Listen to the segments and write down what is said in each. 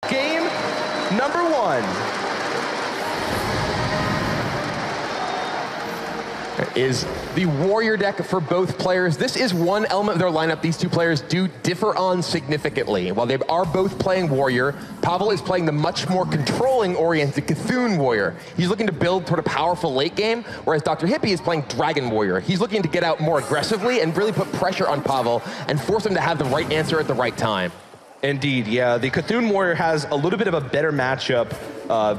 Game number one. Is the warrior deck for both players. This is one element of their lineup these two players do differ on significantly. While they are both playing warrior, Pavel is playing the much more controlling-oriented Cthulhu warrior. He's looking to build toward a powerful late game, whereas DrHippi is playing dragon warrior. He's looking to get out more aggressively and really put pressure on Pavel and force him to have the right answer at the right time. Indeed, yeah. The Cthulhu Warrior has a little bit of a better matchup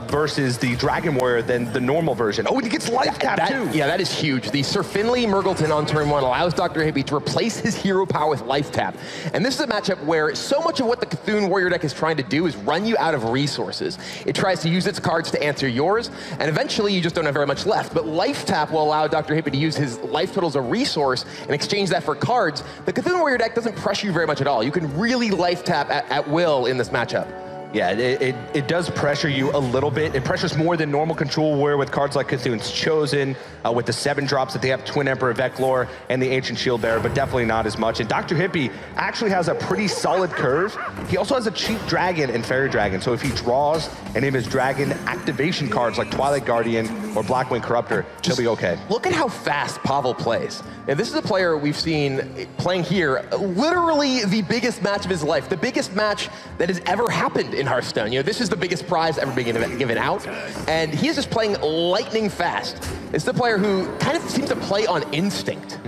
versus the Dragon Warrior than the normal version. Oh, he gets life tap too. Yeah, that is huge. The Sir Finley Murgleton on turn one allows DrHippi to replace his hero power with life tap. And this is a matchup where so much of what the Cthulhu Warrior deck is trying to do is run you out of resources. It tries to use its cards to answer yours, and eventually you just don't have very much left. But life tap will allow DrHippi to use his life total as a resource and exchange that for cards. The Cthulhu Warrior deck doesn't pressure you very much at all. You can really life tap at will in this matchup. Yeah, it does pressure you a little bit. It pressures more than normal Control Warrior with cards like Cthulhu's Chosen, with the 7 drops that they have, Twin Emperor Veclor, and the Ancient Shield Bearer, but definitely not as much. And DrHippi actually has a pretty solid curve. He also has a cheap Dragon and Fairy Dragon, so if he draws any of his Dragon activation cards like Twilight Guardian or Blackwing Corruptor, he'll be okay. Look at how fast Pavel plays. Now, this is a player we've seen playing here, literally the biggest match of his life, the biggest match that has ever happened in Hearthstone. You know, this is the biggest prize ever being given out, and he is just playing lightning fast. It's the player who kind of seems to play on instinct.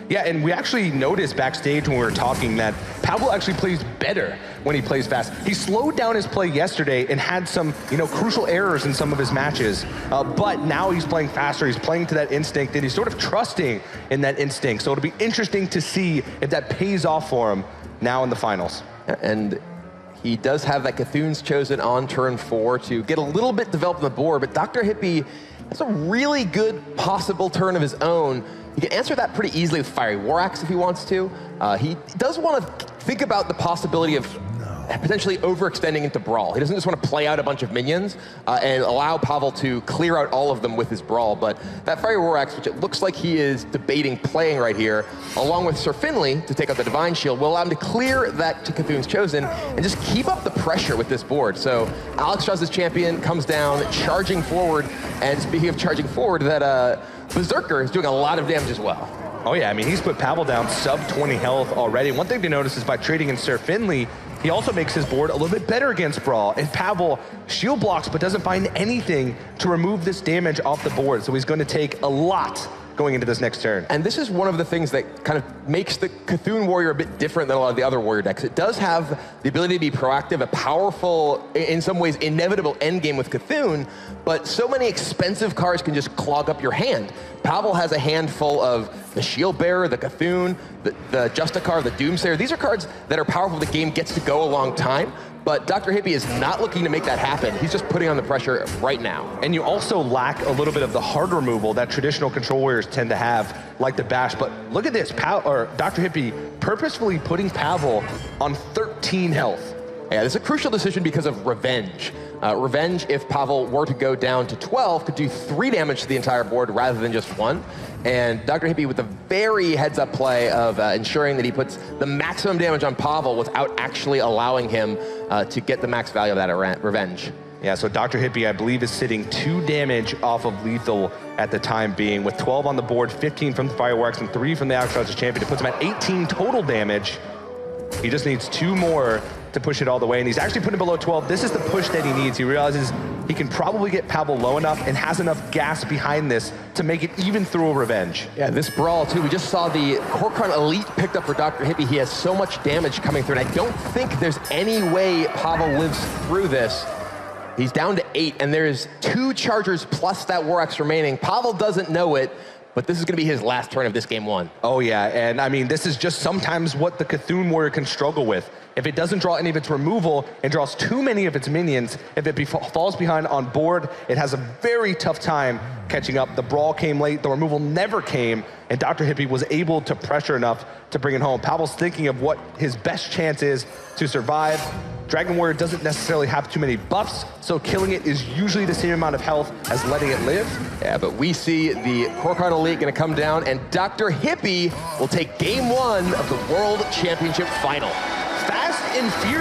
Yeah, and we actually noticed backstage when we were talking that Pavel actually plays better when he plays fast. He slowed down his play yesterday and had some, crucial errors in some of his matches. But now he's playing faster, he's playing to that instinct, and he's sort of trusting in that instinct. So it'll be interesting to see if that pays off for him now in the finals. And he does have that Cthulhu's Chosen on turn 4 to get a little bit developed on the board, but DrHippi has a really good possible turn of his own. He can answer that pretty easily with Fiery War Axe if he wants to. He does want to think about the possibility of potentially overextending into Brawl. He doesn't just want to play out a bunch of minions and allow Pavel to clear out all of them with his Brawl, but that Fiery War Axe, which it looks like he is debating playing right here, along with Sir Finley to take out the Divine Shield, will allow him to clear that to Cthulhu's Chosen and just keep up the pressure with this board. So Alex Shaw's champion comes down, charging forward, and speaking of charging forward, that Berserker is doing a lot of damage as well. Oh yeah, I mean, he's put Pavel down sub 20 health already. One thing to notice is by trading in Sir Finley, he also makes his board a little bit better against Brawl. And Pavel shield blocks, but doesn't find anything to remove this damage off the board. So he's going to take a lot going into this next turn. And this is one of the things that kind of makes the Cthulhu Warrior a bit different than a lot of the other warrior decks. It does have the ability to be proactive, a powerful, in some ways, inevitable endgame with Cthulhu, but so many expensive cards can just clog up your hand. Pavel has a handful of the Shield Bearer, the Cthulhu, the Justicar, the Doomsayer. These are cards that are powerful. The game gets to go a long time, but DrHippi is not looking to make that happen. He's just putting on the pressure right now. And you also lack a little bit of the hard removal that traditional control warriors tend to have, like the Bash. But look at this, DrHippi purposefully putting Pavel on 13 health. Yeah, this is a crucial decision because of Revenge. Revenge, if Pavel were to go down to 12, could do 3 damage to the entire board rather than just 1. And DrHippi with a very heads-up play of ensuring that he puts the maximum damage on Pavel without actually allowing him to get the max value of that Revenge. Yeah, so DrHippi, I believe, is sitting 2 damage off of lethal at the time being, with 12 on the board, 15 from the Fireworks, and 3 from the Alex champion. It puts him at 18 total damage. He just needs 2 more to push it all the way, and he's actually putting below 12. This is the push that he needs. He realizes he can probably get Pavel low enough and has enough gas behind this to make it even through a Revenge. Yeah, this Brawl, too, we just saw the Kor'kron Elite picked up for DrHippi. He has so much damage coming through, and I don't think there's any way Pavel lives through this. He's down to 8, and there's 2 Chargers plus that War Axe remaining. Pavel doesn't know it, but this is going to be his last turn of this game 1. Oh yeah, and I mean, this is just sometimes what the Cthulhu Warrior can struggle with. If it doesn't draw any of its removal and draws too many of its minions, if it falls behind on board, it has a very tough time catching up. The Brawl came late, the removal never came, and DrHippi was able to pressure enough to bring it home. Pavel's thinking of what his best chance is to survive. Dragon Warrior doesn't necessarily have too many buffs, so killing it is usually the same amount of health as letting it live. Yeah, but we see the Kor'kron Elite going to come down, and DrHippi will take game 1 of the World Championship Final. Fast and furious.